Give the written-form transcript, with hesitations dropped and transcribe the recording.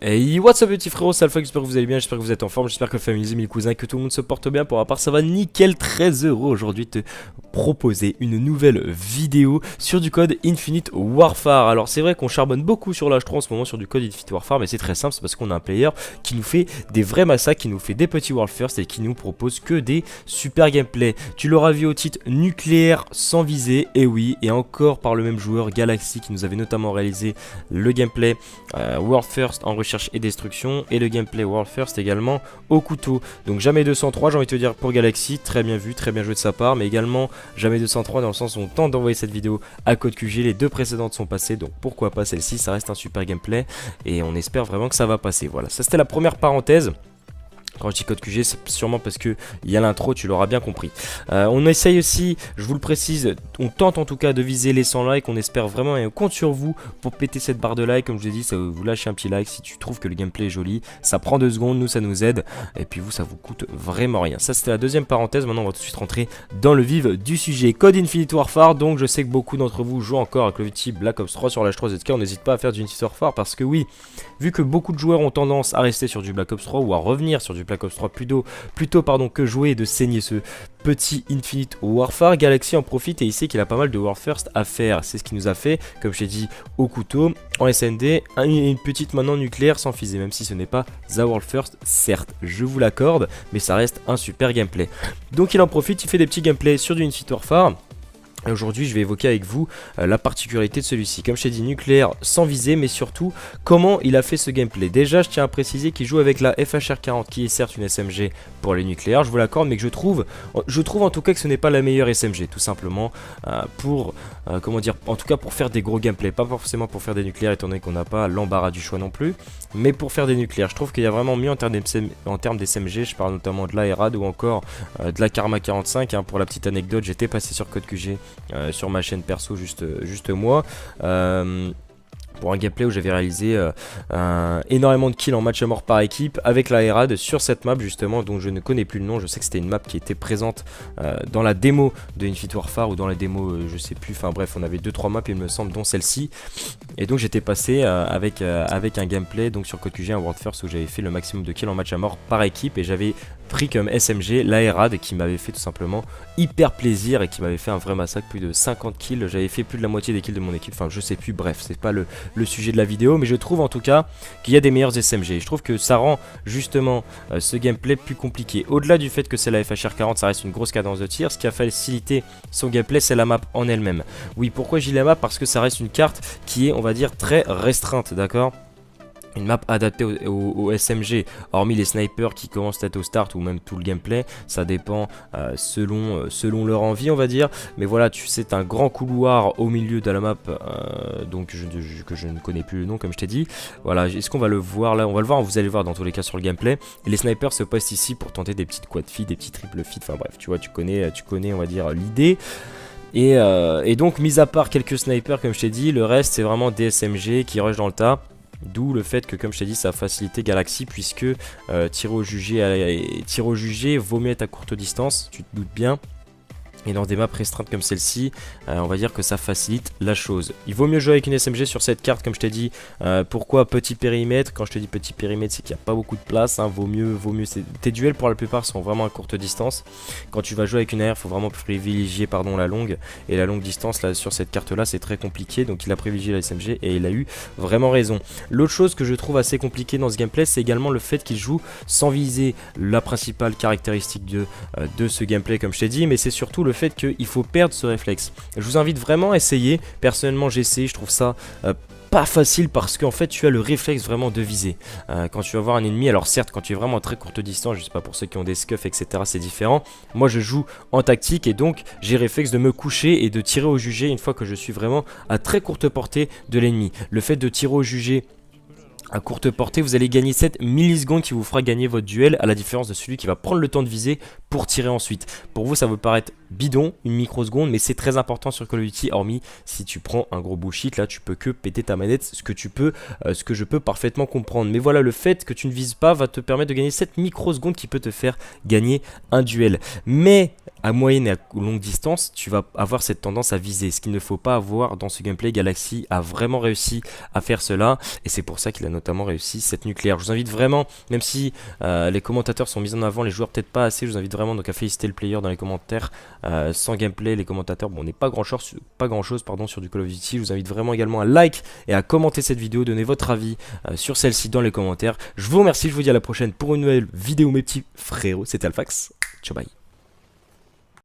Hey, what's up petit frérot, c'est Alpha, j'espère que vous allez bien, j'espère que vous êtes en forme, j'espère que la famille, les amis, les cousins, que tout le monde se porte bien. Pour ma part ça va nickel, très heureux aujourd'hui de te proposer une nouvelle vidéo sur du code Infinite Warfare. Alors c'est vrai qu'on charbonne beaucoup sur l'H3 en ce moment sur du code Infinite Warfare, mais c'est très simple, c'est parce qu'on a un player qui nous fait des vrais massacres, qui nous fait des petits World First et qui nous propose que des super gameplay. Tu l'auras vu au titre nucléaire sans visée, et oui, et encore par le même joueur Galaxy qui nous avait notamment réalisé le gameplay World First en recherche et destruction et le gameplay World First également au couteau. Donc jamais 203, j'ai envie de te dire, pour Galaxy, très bien vu, très bien joué de sa part, mais également jamais 203 dans le sens où on tente d'envoyer cette vidéo à code QG. Les deux précédentes sont passées, donc pourquoi pas celle-ci, ça reste un super gameplay et on espère vraiment que ça va passer. Voilà, ça c'était la première parenthèse. Quand je dis code QG, c'est sûrement parce que il y a l'intro, tu l'auras bien compris. On essaye aussi, je vous le précise, on tente en tout cas de viser les 100 likes. On espère vraiment et on compte sur vous pour péter cette barre de like. Comme je vous ai dit, ça vous lâchez un petit like si tu trouves que le gameplay est joli. Ça prend 2 secondes, nous ça nous aide. Et puis vous, ça vous coûte vraiment rien. Ça c'était la deuxième parenthèse. Maintenant on va tout de suite rentrer dans le vif du sujet. Code Infinite Warfare, donc je sais que beaucoup d'entre vous jouent encore avec le type Black Ops 3 sur l'H3 ZK. On n'hésite pas à faire du Infinite Warfare parce que oui, vu que beaucoup de joueurs ont tendance à rester sur du Black Ops 3 ou à revenir sur du Black Ops 3 plutôt que jouer et de saigner ce petit Infinite Warfare, Galaxy en profite et il sait qu'il a pas mal de World First à faire. C'est ce qu'il nous a fait, comme je t'ai dit, au couteau, en SND, une petite maintenant nucléaire sans fusée, même si ce n'est pas The World First, certes, je vous l'accorde, mais ça reste un super gameplay. Donc il en profite, il fait des petits gameplays sur du Infinite Warfare. Et aujourd'hui je vais évoquer avec vous la particularité de celui-ci. Comme je t'ai dit, nucléaire sans visée, mais surtout comment il a fait ce gameplay. Déjà je tiens à préciser qu'il joue avec la FHR-40 qui est certes une SMG pour les nucléaires, je vous l'accorde, mais que je trouve en tout cas que ce n'est pas la meilleure SMG, tout simplement pour, comment dire, en tout cas pour faire des gros gameplays. Pas forcément pour faire des nucléaires étant donné qu'on n'a pas l'embarras du choix non plus, mais pour faire des nucléaires. Je trouve qu'il y a vraiment mieux en termes d'SMG, je parle notamment de la Herad ou encore de la Karma 45, hein. Pour la petite anecdote, j'étais passé sur code QG sur ma chaîne perso juste moi pour un gameplay où j'avais réalisé énormément de kills en match à mort par équipe avec la Herad sur cette map justement dont je ne connais plus le nom. Je sais que c'était une map qui était présente dans la démo de Infinite Warfare ou dans la démo je sais plus, enfin bref on avait 2-3 maps il me semble dont celle-ci, et donc j'étais passé avec un gameplay donc sur Code QG, un World First où j'avais fait le maximum de kills en match à mort par équipe et j'avais pris comme SMG la Herad qui m'avait fait tout simplement hyper plaisir et qui m'avait fait un vrai massacre, plus de 50 kills, j'avais fait plus de la moitié des kills de mon équipe, enfin je sais plus, bref c'est pas le sujet de la vidéo, mais je trouve en tout cas qu'il y a des meilleurs SMG. Je trouve que ça rend justement ce gameplay plus compliqué. Au-delà du fait que c'est la FHR-40, ça reste une grosse cadence de tir, ce qui a facilité son gameplay, c'est la map en elle-même. Oui, pourquoi j'ai la map? Parce que ça reste une carte qui est, on va dire, très restreinte, d'accord? Une map adaptée au SMG, hormis les snipers qui commencent peut-être au start ou même tout le gameplay, ça dépend selon leur envie on va dire, mais voilà, tu sais, un grand couloir au milieu de la map, donc que je ne connais plus le nom comme je t'ai dit. Voilà, est-ce qu'on va le voir là? On va le voir, vous allez le voir dans tous les cas sur le gameplay. Et les snipers se postent ici pour tenter des petites quad feed, des petits triple feed, enfin bref, tu vois, tu connais on va dire l'idée. Et donc mis à part quelques snipers comme je t'ai dit, le reste c'est vraiment des SMG qui rushent dans le tas. D'où le fait que, comme je t'ai dit, ça a facilité Galaxy puisque tirer au jugé vaut mieux être à courte distance, tu te doutes bien. Et dans des maps restreintes comme celle-ci, on va dire que ça facilite la chose. Il vaut mieux jouer avec une SMG sur cette carte, comme je t'ai dit. Pourquoi petit périmètre? Quand je te dis petit périmètre, c'est qu'il n'y a pas beaucoup de place, hein. Vaut mieux. Tes duels pour la plupart sont vraiment à courte distance. Quand tu vas jouer avec une AR, il faut vraiment privilégier la longue. Et la longue distance là sur cette carte-là, c'est très compliqué. Donc il a privilégié la SMG et il a eu vraiment raison. L'autre chose que je trouve assez compliquée dans ce gameplay, c'est également le fait qu'il joue sans viser, la principale caractéristique de ce gameplay, comme je t'ai dit, mais c'est surtout le fait qu'il faut perdre ce réflexe. Je vous invite vraiment à essayer. Personnellement j'ai essayé, je trouve ça pas facile parce qu'en fait tu as le réflexe vraiment de viser quand tu vas voir un ennemi. Alors certes quand tu es vraiment à très courte distance, je sais pas, pour ceux qui ont des scuffs etc, c'est différent. Moi je joue en tactique et donc j'ai réflexe de me coucher et de tirer au jugé une fois que je suis vraiment à très courte portée de l'ennemi. Le fait de tirer au jugé à courte portée, vous allez gagner 7 millisecondes qui vous fera gagner votre duel, à la différence de celui qui va prendre le temps de viser pour tirer ensuite. Pour vous ça peut paraître bidon, une microseconde, mais c'est très important sur Call of Duty, hormis si tu prends un gros bullshit, là tu peux que péter ta manette, ce que je peux parfaitement comprendre. Mais voilà, le fait que tu ne vises pas va te permettre de gagner 7 microsecondes qui peut te faire gagner un duel. Mais à moyenne et à longue distance, tu vas avoir cette tendance à viser. Ce qu'il ne faut pas avoir dans ce gameplay, Galaxy a vraiment réussi à faire cela, et c'est pour ça qu'il a notamment réussi cette nucléaire. Je vous invite vraiment, même si les commentateurs sont mis en avant, les joueurs peut-être pas assez, je vous invite vraiment donc à féliciter le player dans les commentaires. Sans gameplay, les commentateurs, bon, on n'est pas grand chose pardon, sur du Call of Duty. Je vous invite vraiment également à like et à commenter cette vidéo, donner votre avis sur celle-ci dans les commentaires. Je vous remercie, je vous dis à la prochaine pour une nouvelle vidéo mes petits frérots, c'était Alphax, ciao bye.